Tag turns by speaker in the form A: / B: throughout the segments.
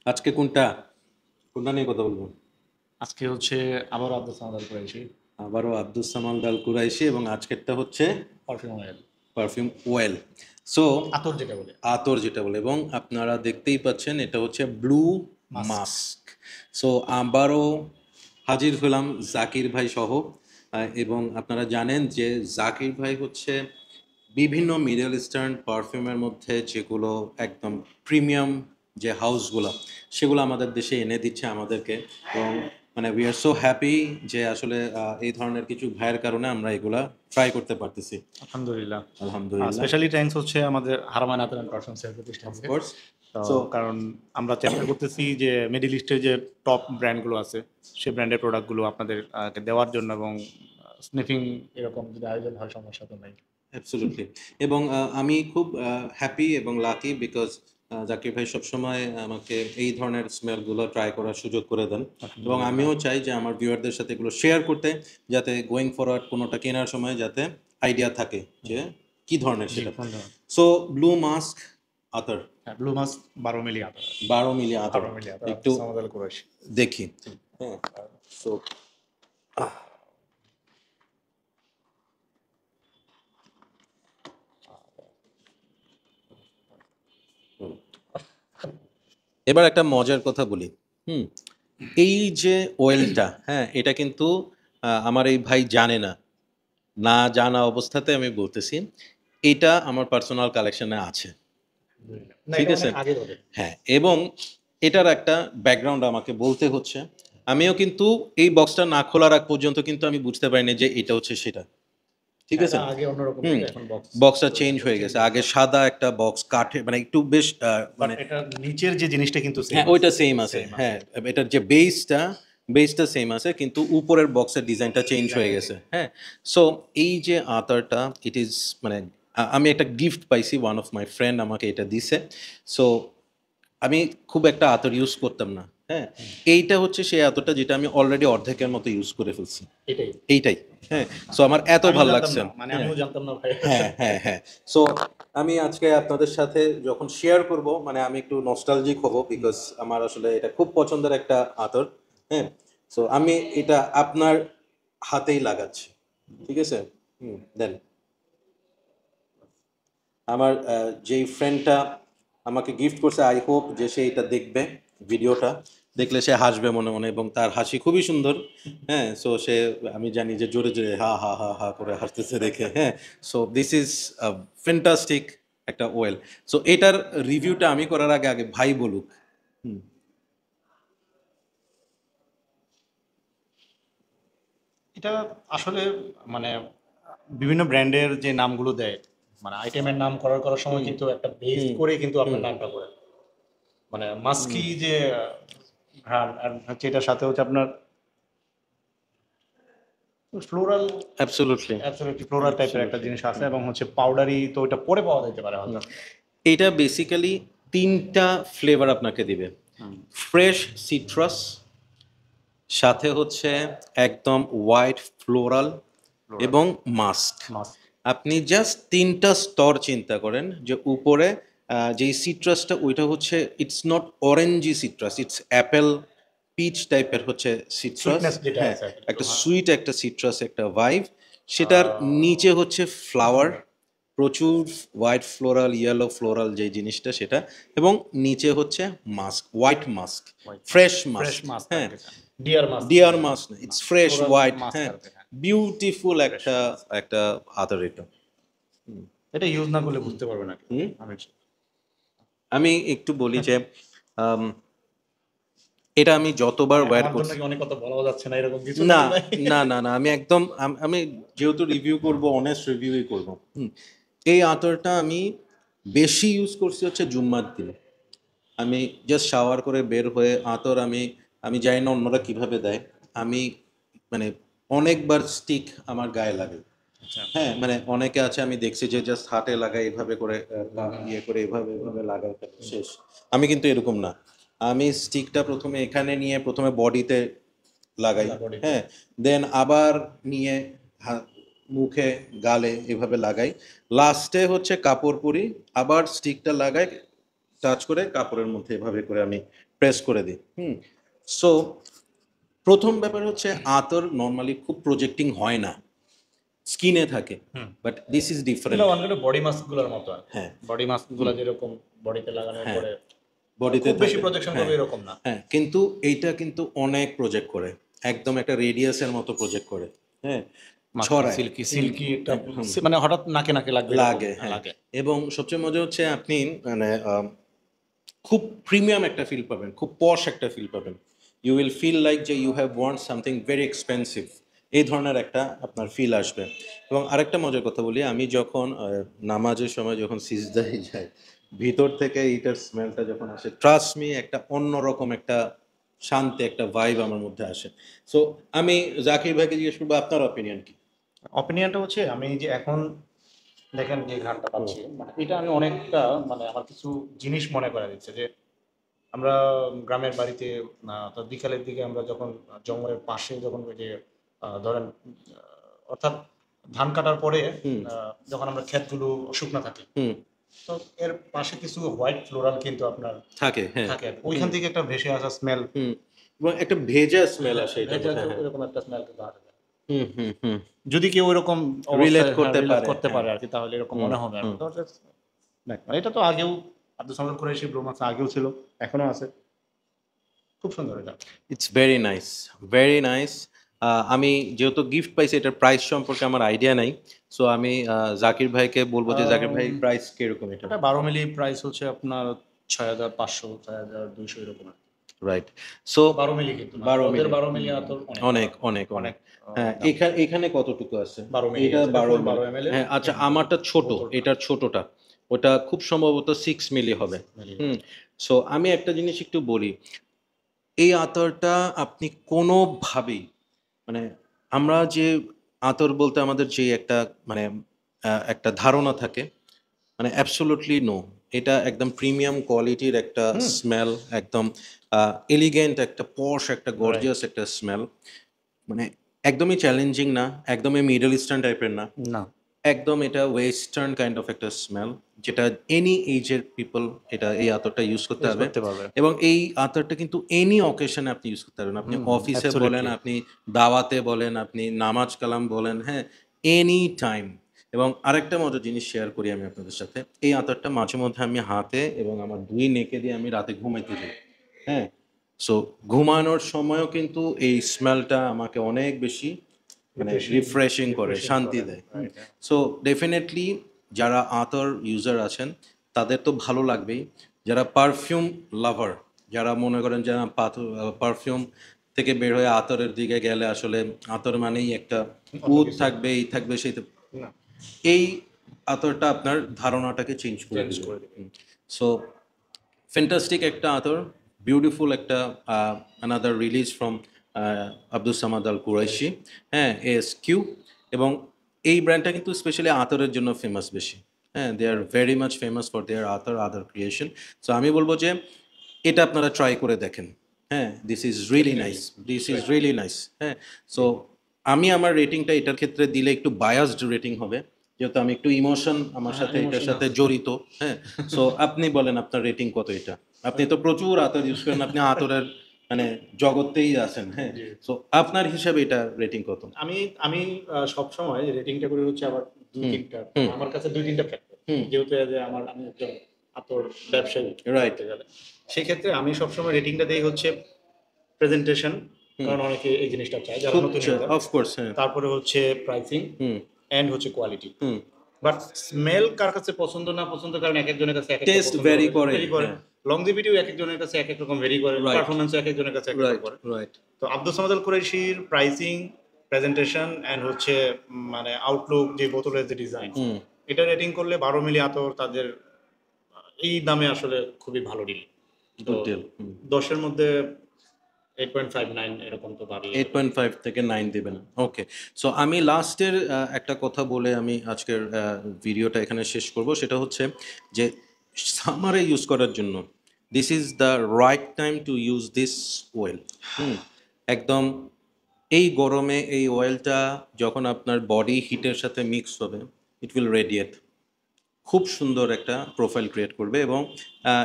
A: আজকে কোনটা কোনটা নিয়ে কথা বলবো?
B: আজকে হচ্ছে আবারও আব্দুল সামাদ করেছি।
A: আবারও আব্দুস সামাল দাল কুরাইশি, এবং আজকেরটা হচ্ছে
B: perfume oil,
A: perfume well. So
B: আতর যেটা বলে।
A: আতর যেটা বলে, এবং আপনারা দেখতেই পাচ্ছেন এটা হচ্ছে ব্লু
B: মাস্ক।
A: মাস্ক। সো আবারও হাজির হলাম জাকির ভাই সহ। এবং আপনারা জানেন যে জাকির ভাই হচ্ছে বিভিন্ন মিডল ইস্টার্ন পারফিউমের মধ্যে যেগুলো একদম প্রিমিয়াম যে হাউসগুলো, সেগুলো আমাদের দেশে এনে দিচ্ছে আমাদেরকে। এবং মানে উই আর সো হ্যাপি যে আসলে এই ধরনের কিছু ভাইয়ের কারণে আমরা এগুলা ট্রাই করতে পারতেছি।
B: আলহামদুলিল্লাহ।
A: আলহামদুলিল্লাহ।
B: স্পেশালি থ্যাঙ্কস হচ্ছে আমাদের হারমান আতর অ্যান্ড পারফিউমসের প্রতিষ্ঠানকে।
A: অফকোর্স।
B: তো
A: সো
B: কারণ আমরা চেষ্টা করতেছি যে মিডল ইস্টের যে টপ ব্র্যান্ডগুলো আছে সেই ব্র্যান্ডের প্রোডাক্টগুলো আপনাদের দেওয়ার জন্য, এবং স্নিফিং এরকম যদি আয়োজন হয় সমস্যা তো নাই।
A: অ্যাবসলিউটলি। এবং আমি খুব হ্যাপি এবং লাকি বিকজ জাকির ভাই সবসময় আমাকে এই ধরনের স্মেলগুলো ট্রাই করার সুযোগ করে দেন। এবং
B: আলহামদুলিল্লাহ।
A: আমিও চাই যে আমার ভিউয়ারদের সাথে এগুলো শেয়ার করতে, যাতে গোয়িং ফরওয়ার্ড কোনোটা কেনার সময় যাতে আইডিয়া থাকে যে কি ধরনের
B: জি,
A: সেটা।
B: ধন্যবাদ।
A: সো ব্লু মাস্ক আতর,
B: হ্যাঁ, ব্লু মাস্ক 12 মিলি আতর।
A: 12 মিলি আতর।
B: 12 মিলি আতর
A: একটু
B: আব্দুল সামাদ কুরাইশি।
A: দেখি। হ্যাঁ। সো এবার একটা মজার কথা বলি। হুম। এই যে ওয়েলটা, হ্যাঁ, এটা কিন্তু আমার এই ভাই জানে না। না জানা অবস্থাতে আমি বলতেছি, এটা আমার পার্সোনাল কালেকশনে আছে।
B: না,
A: ঠিক
B: এটা
A: আছে?
B: অনেক আগের ওদের।
A: হ্যাঁ, এবং এটার একটা ব্যাকগ্রাউন্ড আমাকে বলতে হচ্ছে। আমিও কিন্তু এই বক্সটা না খোলার আগ পর্যন্ত কিন্তু আমি বুঝতে পারিনি যে এটা হচ্ছে সেটা। ঠিক
B: হ্যাঁ,
A: আছে?
B: এটা আগে অন্যরকম
A: হুম।
B: ছিল, এখন বক্স
A: বক্সটা চেঞ্জ
B: পরিবর্তন
A: হয়ে
B: চেঞ্জ
A: গেছে।
B: হয়েছে।
A: আগে সাদা একটা বক্স, কাঠের মানে একটু বেশ
B: বাট
A: মানে
B: এটা নিচের যে জিনিসটা কিন্তু সেম
A: হ্যাঁ,
B: আছে।
A: ওইটা সেইম আছে।
B: সেম আছে।
A: হ্যাঁ, এটার যে বেসটা সেইম আছে, কিন্তু উপরের বক্সের ডিজাইনটা চেঞ্জ হয়ে
B: ডিজাইনটা
A: গেছে।
B: চেঞ্জ।
A: হ্যাঁ? সো এই যে আতারটা, ইট ইজ মানে আমি একটা গিফট পাইছি। ওয়ান অফ মাই ফ্রেন্ড আমাকে এটা দিছে। সো আমি খুব একটা আতর ইউজ করতাম না। হ্যাঁ? এইটা হচ্ছে সেই আতরটা যেটা আমি অলরেডি অর্ধেকের মতো ইউজ করে ফেলছি।
B: এটাই।
A: এইটাই। হ্যাঁ? সো আমার এত
B: আমিও
A: ভাল
B: জানতাম
A: লাগছে।
B: না। মানে
A: হ্যাঁ।
B: আমিও জানতাম না ভাই।
A: হ্যাঁ, হ্যাঁ, হ্যাঁ। সো আমি আজকে আপনাদের সাথে যখন শেয়ার করব, মানে আমি একটু নস্টালজিক হব বিকজ আমার আসলে এটা খুব পছন্দের একটা আতর। হ্যাঁ? সো আমি এটা আপনার হাতেই লাগাচ্ছি। ঠিক আছে? দেন আমার যেই ফ্রেন্ডটা আমাকে গিফট করছে, আই হোপ যে সে এটা দেখবে, ভিডিওটা দেখলে সে হাসবে মনে মনে, এবং তার হাসি খুবই সুন্দর। হ্যাঁ, সো সে, আমি জানি যে জোরে জোরে হা হা হা হা করে হাসতেছে দেখে। হ্যাঁ। সো দিস ইজ ফ্যান্টাস্টিক একটা ওয়েল। সো এটার রিভিউটা আমি করার আগে আগে ভাই বলুক। হুম।
B: এটা আসলে মানে বিভিন্ন ব্র্যান্ডের যে নামগুলো দেয়, মানে আইটেমের নাম করার সময়
A: হুম।
B: কিন্তু একটা বেস
A: হুম।
B: করে কিন্তু
A: হুম।
B: আপনার নামটা করে। মানে
A: হুম।
B: মাস্কি যে ঘ্রাণ, আর হচ্ছে এটার সাথে হচ্ছে আপনার ফ্লোরাল,
A: অ্যাবসোলুটলি।
B: অ্যাবসলিউটলি ফ্লোরাল টাইপের একটা
A: অ্যাবসোলুটলি।
B: জিনিস আছে, এবং হচ্ছে পাউডারি তো ওইটা পরে পাওয়া যেতে পারে হয়তো।
A: এটা বেসিক্যালি তিনটা ফ্লেভার আপনাকে দিবে।
B: হুম।
A: ফ্রেশ সিট্রাস, সাথে হচ্ছে একদম হোয়াইট ফ্লোরাল,
B: ফ্লোরাল
A: এবং মাস্ক।
B: মাস্ক।
A: আপনি জাস্ট তিনটা স্তর চিন্তা করেন যে উপরে যেই সিট্রাসটা ওইটা হচ্ছে it's not orangey citrus, it's apple peach টাইপের হচ্ছে সিট্রাস।
B: সুইটনেস যেটা
A: হ্যাঁ,
B: আছে আর কি একটু,
A: একটা
B: হ্যাঁ।
A: সুইট একটা সিট্রাস, একটা ভাইভ। সেটার নিচে হচ্ছে ফ্লাওয়ার, প্রচুর হোয়াইট ফ্লোরাল, ইয়েলো ফ্লোরাল যে জিনিসটা সেটা, এবং নিচে হচ্ছে mask, white mask,
B: white mask,
A: fresh
B: fresh
A: mask.
B: Mask আর
A: হ্যাঁ,
B: কি। ডিয়ার মাস্ক
A: ডিয়ার
B: বলে
A: মাস্ক,
B: না,
A: it's fresh
B: floral
A: white.
B: Mask
A: হ্যাঁ,
B: আর কি, হ্যাঁ।
A: বিউটিফুল
B: ফ্রেশ
A: একটা
B: মাস্ক।
A: একটা আতর এটা।
B: এটা ইউজ না করলে বুঝতে পারবে না কেউ।
A: হুম।
B: আমি
A: আমি একটু বলি যে আম, এটা আমি যতবার
B: মানে
A: ওয়্যার
B: আমার জন্য
A: করছি।
B: কি অনেক কথা বলা যাচ্ছে না এরকম কিছু
A: না,
B: নাকি ভাই?
A: না, না, না, আমি একদম আমি যেহেতু রিভিউ করব, অনেস্ট রিভিউই করব। এই আতরটা আমি বেশি ইউজ করছি হচ্ছে জুম্মার দিনে। আমি জাস্ট শাওয়ার করে বের হয়ে আতর আমি আমি জানি না অন্যরা কিভাবে দেয়। আমি মানে অনেকবার স্টিক আমার গায়ে লাগে।
B: আচ্ছা।
A: হ্যাঁ, মানে অনেকে আছে আমি দেখছি যে জাস্ট হাতে লাগায় এভাবে করে, ইয়ে করে এভাবে এভাবে লাগায় ফেলে, শেষ। আমি কিন্তু এরকম না। আমি স্টিকটা প্রথমে এখানে নিয়ে প্রথমে বডিতে লাগাই।
B: পুরা বডিতে।
A: হ্যাঁ, দেন আবার নিয়ে মুখে, গালে এভাবে লাগাই। লাস্টে হচ্ছে কাপড় পরি, আবার স্টিকটা লাগাই, টাচ করে কাপড়ের মধ্যে এভাবে করে আমি প্রেস করে দিই। সো প্রথম ব্যাপার হচ্ছে আতর নর্মালি খুব প্রজেক্টিং হয় না, স্কিনে থাকে, বাট দিস ইজ ডিফারেন্ট।
B: এগুলো অনেকটা বডি মাস্ক গুলোর মতো আর
A: হ্যাঁ
B: বডি মাস্ক গুলো যেরকম বডিতে লাগানোর
A: হ্যাঁ
B: পরে
A: বডিতে
B: খুব বেশি
A: থাকে,
B: প্রজেকশন
A: হ্যাঁ
B: করবে এরকম না।
A: হ্যাঁ, কিন্তু এইটা কিন্তু অনেক প্রজেক্ট করে, একদম একটা রেডিয়াসের মতো প্রজেক্ট করে, হ্যাঁ ছড়ায়
B: সিল্কি সিল্কি একটা
A: হুম,
B: মানে হঠাৎ নাকে নাকে লাগবে এরকম
A: লাগে, হ্যাঁ।
B: লাগে।
A: এবং সবচেয়ে মজা হচ্ছে আপনি মানে খুব প্রিমিয়াম একটা ফিল পাবেন, খুব পশ একটা ফিল পাবেন। ইউ উইল ফিল লাইক যে you have want something very expensive, এই ধরনের একটা আপনার ফিল আসবে। এবং আরেকটা মজার কথা বলি, আমি যখন নামাজের সময় যখন সিজদায় যাই, ভিতর থেকে এইটার স্মেলটা যখন আসে, ট্রাস্ট মি, একটা অন্যরকম একটা শান্তি, একটা ভাইব আমার মধ্যে আসে। সো আমি জাকির ভাইকে জিজ্ঞেস করবো আপনার অপিনিয়ন কি?
B: অপিনিয়নটা হচ্ছে আমি যে এখন দেখেন যে ঘ্রাণটা পাচ্ছি মানে এটা আমি অনেকটা মানে আমার কিছু জিনিস মনে করা দিচ্ছে যে আমরা গ্রামের বাড়িতে তো বিকালের দিকে আমরা যখন জঙ্গলের পাশে যখন ওই যে ধরেন অর্থাৎ ধান কাটার পরে
A: হুম
B: যখন আমরা ক্ষেতগুলো শুকনো থাকে
A: হুম
B: তো এর পাশে কিছু হোয়াইট ফ্লোরাল কিন্তু আপনার
A: থাকে, হ্যাঁ
B: থাকে আর কি। ওইখান থেকে একটা ভেসে আসা স্মেল
A: হুম, এবং একটা ভেজা স্মেল আসে এটা,
B: ভেজা
A: হ্যাঁ হ্যাঁ
B: এরকম একটা স্মেল কিন্তু আসে।
A: হুম হুম হুম
B: যদি কেউ এরকম
A: রিলেট
B: অবস্থায়
A: করতে
B: রিলেট
A: পারে,
B: করতে
A: হ্যাঁ
B: পারে আর কি তাহলে এরকম
A: হুম
B: মনে হবে আর কি।
A: হুম
B: তো দেখ মানে এটা তো আগেও আব্দুল সামাদ কুরাইশি ব্রোমান্স আগেও ছিল এখনো আছে খুব সুন্দর এটা।
A: It's very nice, very nice. আমি যেহেতু গিফট পাইছি, এটার প্রাইস সম্পর্কে আমার আইডিয়া নাই, সো আমি জাকির ভাইকে বলবো যে জাকির ভাই প্রাইস কিরকম এটা?
B: এটা 12 মিলি প্রাইস হচ্ছে আপনার 6,500 6,200 এরকম আর কি।
A: রাইট, সো
B: 12 মিলি কিন্তু না
A: 12
B: ওদের
A: মিলি
B: 12 মিলি আর তো
A: অনেক অনেক অনেক
B: অনেক
A: হ্যাঁ,
B: দাম।
A: এখানে এখানে কতটুকু আছে?
B: 12 মিলি
A: এটা
B: আছে, এটা
A: 12
B: ফুল
A: মিলি,
B: 12 ml এর
A: হ্যাঁ আচ্ছা, আমারটা ছোট,
B: বোতলটা।
A: এটার ছোটটা, ওটা খুব সম্ভবত 6 মিলি হবে।
B: মিলি।
A: সো আমি একটা জিনিস একটু বলি, এই আতরটা আপনি কোনোভাবেই মানে, আমরা যে আতর বলতে আমাদের যে একটা মানে একটা ধারণা থাকে, মানে অ্যাবসোলুটলি নো। এটা একদম প্রিমিয়াম কোয়ালিটির একটা স্মেল, একদম এলিগেন্ট একটা পশ, একটা
B: রাইট।
A: গর্জিয়াস একটা স্মেল, মানে একদমই চ্যালেঞ্জিং না, একদমই মিডল ইস্টার্ন টাইপের না,
B: না
A: একদম এটা ওয়েস্টার্ন কাইন্ড অফ একটা স্মেল, যেটা এনি এইজের পিপল এটা এই আতরটা ইউজ করতে
B: ইউজ
A: হবে।
B: করতে পারবে।
A: এবং এই আতরটা কিন্তু এনি অকেশনে আপনি ইউজ করতে পারবেন, আপনি অফিসে বলেন,
B: অ্যাবসলিউটলি।
A: আপনি দাওয়াতে বলেন, আপনি নামাজ কালাম বলেন, হ্যাঁ এনি টাইম। এবং আরেকটা মজার জিনিস শেয়ার করি আমি আপনাদের সাথে, এই আতরটা মাঝে মধ্যে আমি হাতে এবং আমার দুই নেকে দিয়ে আমি রাতে ঘুমাইতে যাই, হ্যাঁ। সো ঘুমানোর সময়ও কিন্তু এই স্মেলটা আমাকে অনেক বেশি মানে রিফ্রেশিং করে, শান্তি দেয়। সো ডেফিনেটলি যারা আতর ইউজার আছেন তাদের তো ভালো লাগবেই, যারা পারফিউম লাভার, যারা মনে করেন যে পারফিউম থেকে বের হয়ে আতরের দিকে গেলে আসলে আতর মানেই একটা উদ থাকবে, এই থাকবে, সেই
B: না
A: এই আতরটা আপনার ধারণাটাকে চেঞ্জ করে
B: চেঞ্জ
A: দেবে।
B: করে দিবে।
A: সো ফ্যান্টাস্টিক একটা আতর, বিউটিফুল একটা another release from Abdul Samad Al Qurashi, হ্যাঁ ASQ। এবং এই ব্র্যান্ডটা কিন্তু স্পেশালি আতরের জন্য ফেমাস বেশি, হ্যাঁ they are very much famous for their attar, other creation. So আমি বলবো যে এটা আপনারা ট্রাই করে দেখেন, হ্যাঁ this is really nice, this is really nice, হ্যাঁ। সো আমি আমার রেটিংটা এটার ক্ষেত্রে দিলে একটু বায়াসড রেটিং হবে, যেহেতু আমি একটু ইমোশন আমার সাথে এটার সাথে জড়িত, হ্যাঁ। সো আপনি বলেন আপনার রেটিং কত এটা? আপনি তো প্রচুর আতর ইউজ করেন, আপনি আতরের মানে জগতেই আছেন, হ্যাঁ। সো আপনার হিসাবে এটা রেটিং কত?
B: আমি আমি সবসময় রেটিংটা করি হচ্ছে আবার দুই তিনটা
A: হুম।
B: আমার কাছে দুই তিনটা ফ্যাক্টর
A: হুম।
B: যেহেতু এই যে আমি একজন আতর ব্যবসায়ী
A: Right.
B: বলতে গেলে সেক্ষেত্রে আমি সবসময় রেটিংটা দেই হচ্ছে প্রেজেন্টেশন কারণ অনেকে এই জিনিসটা চায় যারা
A: খুব
B: নতুন user।
A: অফকোর্স, হ্যাঁ।
B: তারপরে হচ্ছে প্রাইসিং
A: হুম
B: এন্ড হচ্ছে কোয়ালিটি।
A: হুম
B: বাট স্মেল কার কাছে পছন্দ না পছন্দ কারণ এক একজনের কাছে এক একটা
A: টেস্ট
B: পছন্দ
A: ভ্যারি করে,
B: ভেরি করে
A: হ্যাঁ।
B: লংজিভিটিও এক একজনের কাছে এক এক রকম ভেরি করে
A: Right.
B: পারফরম্যান্সও এক একজনের কাছে এক এক রকম
A: রাইট
B: করে।
A: রাইট
B: তো Abdul Samad Al কুরাইশির pricing presentation and হচ্ছে মানে আউটলুক যে বোতলের যে ডিজাইন
A: হুম
B: এটা রেটিং করলে 12 মিলি আতর তাদের এই দামে আসলে খুবই ভালো ডিল। তো
A: গুড ডিল।
B: 10 এর মধ্যে 8.59 এরকম তো পাবি।
A: 8.5 থেকে 9 দিবেন, ওকে। সো আমি লাস্টের একটা কথা বলে আমি আজকের ভিডিওটা এখানে শেষ করব, সেটা হচ্ছে যে সামারে ইউজ করার জন্য this is the right time to use this oil. একদম এই গরমে এই অয়েলটা যখন আপনার বডি হিটের সাথে মিক্স হবে, ইট উইল রেডিয়েট, খুব সুন্দর একটা প্রোফাইল ক্রিয়েট করবে এবং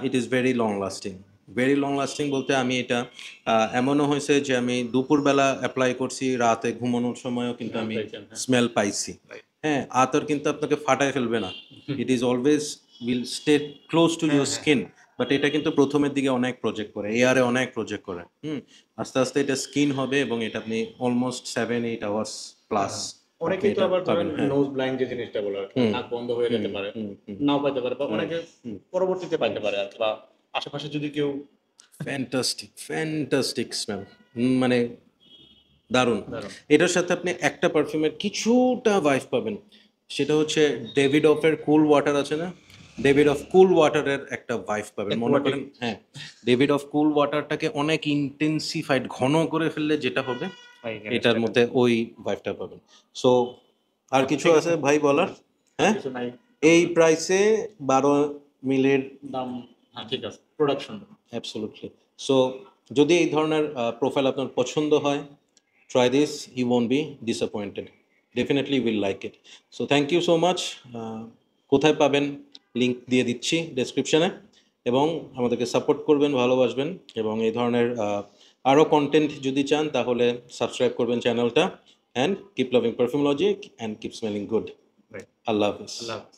A: it is very long lasting. Very long lasting বলতে আমি এটা এমনও হয়েছে যে আমি দুপুরবেলা অ্যাপ্লাই করছি, রাতে ঘুমানোর সময়ও কিন্তু আমি স্মেল পাইছি। হ্যাঁ, আতর কিন্তু আপনাকে ফাটায় ফেলবে না, it is always will stay close to your skin. But এটা কিন্তু প্রথমের দিকে অনেক প্রজেক্ট করে, এয়ারে অনেক প্রজেক্ট করে। আস্তে আস্তে এটা স্কিন হবে এবং এটা আপনি অলমোস্ট 7-8 আওয়ার্স প্লাস।
B: অনেকেই তো আবার ধরেন
A: হ্যাঁ।
B: নোজ ব্লাইন্ড যে জিনিসটা বলে আর কি, নাক বন্ধ হয়ে যেতে পারে, নাও পাইতে পারে, বা অনেকে পরবর্তীতে পাইতে পারে আর কি, বা আশেপাশে যদি কেউ
A: ফ্যান্টাস্টিক ফ্যান্টাস্টিক স্মেল, মানে দারুণ।
B: দারুণ।
A: এটার সাথে আপনি একটা পারফিউমের কিছুটা ভাইব পাবেন, সেটা হচ্ছে ডেভিড অফের কুল ওয়াটার আছে না, ডেভিড অফ কুল ওয়াটারের একটা ভাইব পাবেন। মনে করেন হ্যাঁ, ডেভিড অফ কুল ওয়াটারটাকে অনেক ইন্টেন্সিফাইড ঘন করে ফেললে যেটা হবে, এটার মধ্যে ওই ভাইবটা পাবেন। সো আর কিছু আছে ভাই বলার? হ্যাঁ,
B: কিছু নাই,
A: এই প্রাইসে 12 মিলের
B: দাম। হ্যাঁ ঠিক আছে, প্রোডাকশন।
A: অ্যাবসলুটলি। সো যদি এই ধরনের প্রোফাইল আপনার পছন্দ হয়, try this, you won't be disappointed, definitely will like it. So thank you so much. কোথায় পাবেন লিংক দিয়ে দিচ্ছি ডেসক্রিপশনে, এবং আমাদেরকে সাপোর্ট করবেন, ভালোবাসবেন, এবং এই ধরনের আরও কন্টেন্ট যদি চান তাহলে সাবস্ক্রাইব করবেন চ্যানেলটা। And keep loving perfumology and keep smelling good. আল্লাহ হাফিজ।
B: আল্লাহ হাফেজ।